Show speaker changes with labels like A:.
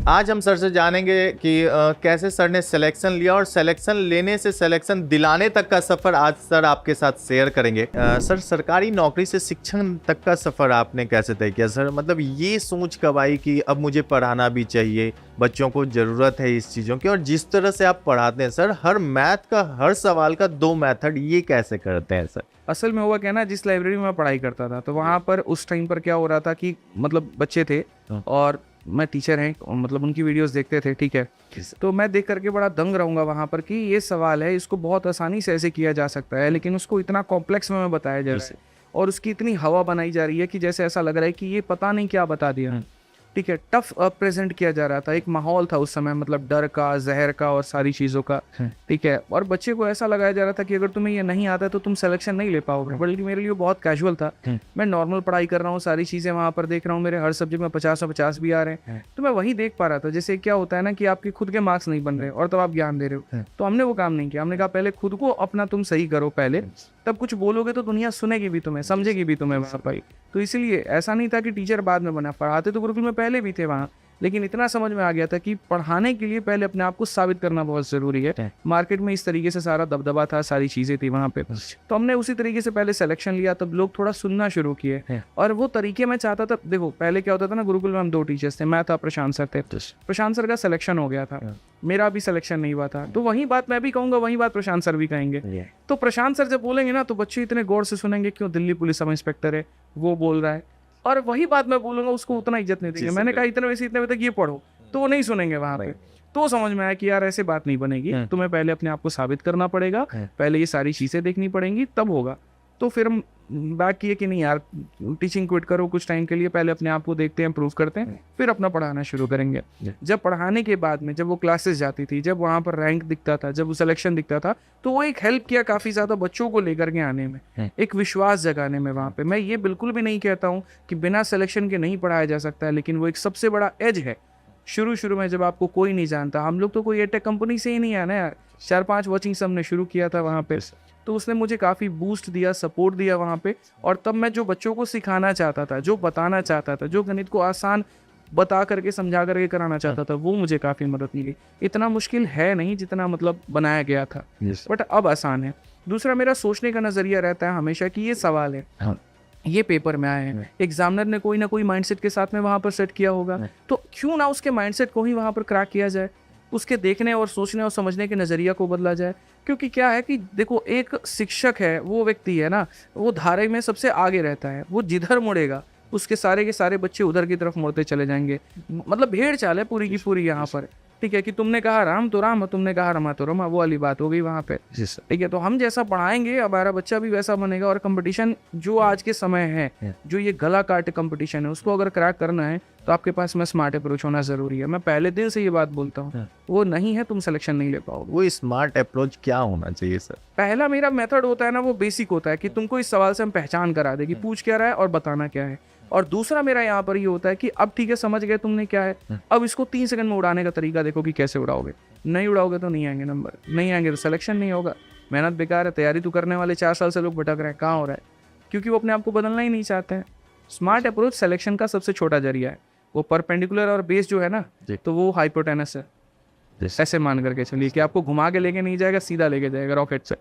A: आज हम सर से जानेंगे कि कैसे सर ने सिलेक्शन लिया और सिलेक्शन लेने से सिलेक्शन दिलाने तक का सफ़र आज सर आपके साथ शेयर करेंगे। सर, सरकारी नौकरी से शिक्षण तक का सफ़र आपने कैसे तय किया सर? मतलब ये सोच कब आई कि अब मुझे पढ़ाना भी चाहिए, बच्चों को ज़रूरत है इस चीज़ों की, और जिस तरह से आप पढ़ाते हैं सर, हर मैथ का हर सवाल का 2 मेथड, ये कैसे करते हैं सर?
B: असल में हुआ क्या ना, जिस लाइब्रेरी में मैं पढ़ाई करता था तो वहाँ पर उस टाइम पर क्या हो रहा था कि मतलब बच्चे थे और मैं टीचर हैं, मतलब उनकी वीडियोस देखते थे, ठीक है। तो मैं देख करके बड़ा दंग रहूँगा वहाँ पर कि ये सवाल है, इसको बहुत आसानी से ऐसे किया जा सकता है, लेकिन उसको इतना कॉम्प्लेक्स में बताया जा रहा है और उसकी इतनी हवा बनाई जा रही है कि जैसे ऐसा लग रहा है कि ये पता नहीं क्या बता दिया, ठीक है। टफ प्रेजेंट किया जा रहा था, एक माहौल था उस समय, मतलब डर का, जहर का और सारी चीज़ों का, ठीक है। और बच्चे को ऐसा लगाया जा रहा था कि अगर तुम्हें ये नहीं आता तो तुम सिलेक्शन नहीं ले पाओगे, बल्कि मेरे लिए बहुत कैजुअल था। मैं नॉर्मल पढ़ाई कर रहा हूँ, सारी चीज़ें वहाँ पर देख रहा हूँ, मेरे हर सब्जेक्ट में 50 भी आ रहे हैं, तो मैं वही देख पा रहा था। जैसे क्या होता है ना कि आपके खुद के मार्क्स नहीं बन रहे और तब आप ज्ञान दे रहे हो, तो हमने वो काम नहीं किया। हमने कहा पहले खुद को अपना तुम सही करो पहले, तब कुछ बोलोगे तो दुनिया सुनेगी भी तुम्हें, समझेगी भी तुम्हें वहाँ पर। तो इसीलिए ऐसा नहीं था कि टीचर बाद में बना, पढ़ाते तो गुरुकुल में पहले भी थे वहाँ, लेकिन इतना समझ में आ गया था कि पढ़ाने के लिए पहले अपने आप को साबित करना बहुत ज़रूरी है। मार्केट में इस तरीके से सारा दबदबा था, सारी चीज़ें थी वहाँ पे, तो हमने उसी तरीके से पहले सिलेक्शन लिया, तब लोग थोड़ा सुनना शुरू किए। और वो तरीके मैं चाहता था, देखो पहले क्या होता था ना, गुरुकुल में हम 2 टीचर्स थे, मैं था, प्रशांत सर थे। प्रशांत सर का सिलेक्शन हो गया था, मेरा भी सिलेक्शन नहीं हुआ था, तो वही बात मैं भी कहूँगा, वही बात प्रशांत सर भी कहेंगे। तो प्रशांत सर जब बोलेंगे ना तो बच्चे इतने गौर से सुनेंगे, क्यों दिल्ली पुलिस सब इंस्पेक्टर है, वो बोल रहा है, और वही बात मैं बोलूंगा, उसको उतना इज्जत नहीं देंगे। मैंने कहा इतने वैसे इतने बजे तक ये पढ़ो, तो वो नहीं सुनेंगे वहाँ पे। तो समझ में आया कि यार ऐसे बात नहीं बनेगी, तुम्हें पहले अपने आप को साबित करना पड़ेगा, पहले ये सारी चीज़ें देखनी पड़ेंगी, तब होगा। तो फिर हम बात किए कि नहीं यार, टीचिंग क्विट करो कुछ टाइम के लिए, पहले अपने आप को देखते हैं, प्रूव करते हैं, फिर अपना पढ़ाना शुरू करेंगे। जब पढ़ाने के बाद में, जब वो क्लासेस जाती थी, जब वहाँ पर रैंक दिखता था, जब वो सिलेक्शन दिखता था, तो वो एक हेल्प किया काफ़ी ज़्यादा बच्चों को लेकर के आने में, एक विश्वास जगाने में वहाँ पे। मैं ये बिल्कुल भी नहीं कहता हूँ कि बिना सिलेक्शन के नहीं पढ़ाया जा सकता है, लेकिन वो एक सबसे बड़ा एज है। शुरू में जब आपको कोई नहीं जानता, हम लोग तो कोई एटेक कंपनी से ही नहीं आना यार, 4-5 वॉचिंग से हमने शुरू किया था वहाँ पे, तो उसने मुझे काफ़ी बूस्ट दिया, सपोर्ट दिया वहाँ पे। और तब मैं जो बच्चों को सिखाना चाहता था, जो बताना चाहता था, जो गणित को आसान बता करके समझा करके कराना चाहता था, वो मुझे काफ़ी मदद मिली। इतना मुश्किल है नहीं जितना मतलब बनाया गया था, बट अब आसान है। दूसरा, मेरा सोचने का नज़रिया रहता है हमेशा कि ये सवाल है, ये पेपर में आए हैं, एग्जामिनर ने कोई ना कोई माइंडसेट के साथ में वहाँ पर सेट किया होगा, तो क्यों ना उसके माइंडसेट को ही वहाँ पर क्रैक किया जाए, उसके देखने और सोचने और समझने के नज़रिया को बदला जाए। क्योंकि क्या है कि देखो, एक शिक्षक है, वो व्यक्ति है ना, वो धारे में सबसे आगे रहता है, वो जिधर मुड़ेगा उसके सारे के सारे बच्चे उधर की तरफ मुड़ते चले जाएंगे। मतलब भेड़ चाल है पूरी की पूरी यहाँ पर, ठीक है। कि तुमने कहा राम तो राम, तुमने कहा रमा तो रमा, वो वाली बात हो गई वहाँ पे, ठीक है। तो हम जैसा पढ़ाएंगे हमारा बच्चा भी वैसा बनेगा। और कंपटीशन जो आज के समय है, जो ये गला काट कंपटीशन है, उसको अगर क्रैक करना है तो आपके पास में स्मार्ट अप्रोच होना जरूरी है। मैं पहले दिन से ये बात बोलता हूँ, वो नहीं है तुम सिलेक्शन नहीं ले पाओगे।
A: वो स्मार्ट अप्रोच क्या होना चाहिए सर?
B: पहला मेरा मेथड होता है ना, वो बेसिक होता है कि तुमको इस सवाल से हम पहचान करा दे कि पूछ क्या रहा है और बताना क्या है। और दूसरा मेरा यहाँ पर ये होता है कि अब ठीक है, समझ गए तुमने क्या है, अब इसको 3 सेकंड में उड़ाने का तरीका देखो कि कैसे उड़ाओगे। नहीं उड़ाओगे तो नहीं आएंगे नंबर, नहीं आएंगे तो सिलेक्शन नहीं होगा, मेहनत बेकार है। तैयारी तो करने वाले 4 साल से लोग भटक रहे हैं, कहाँ हो रहा है? क्योंकि वो अपने आप को बदलना ही नहीं चाहते हैं। स्मार्ट अप्रोच सिलेक्शन का सबसे छोटा जरिया है। वो परपेंडिकुलर और बेस जो है ना, तो वो हाइपोटेनस है। ऐसे मान करके चलिए कि आपको घुमा के लेके नहीं जाएगा, सीधा लेके जाएगा रॉकेट से।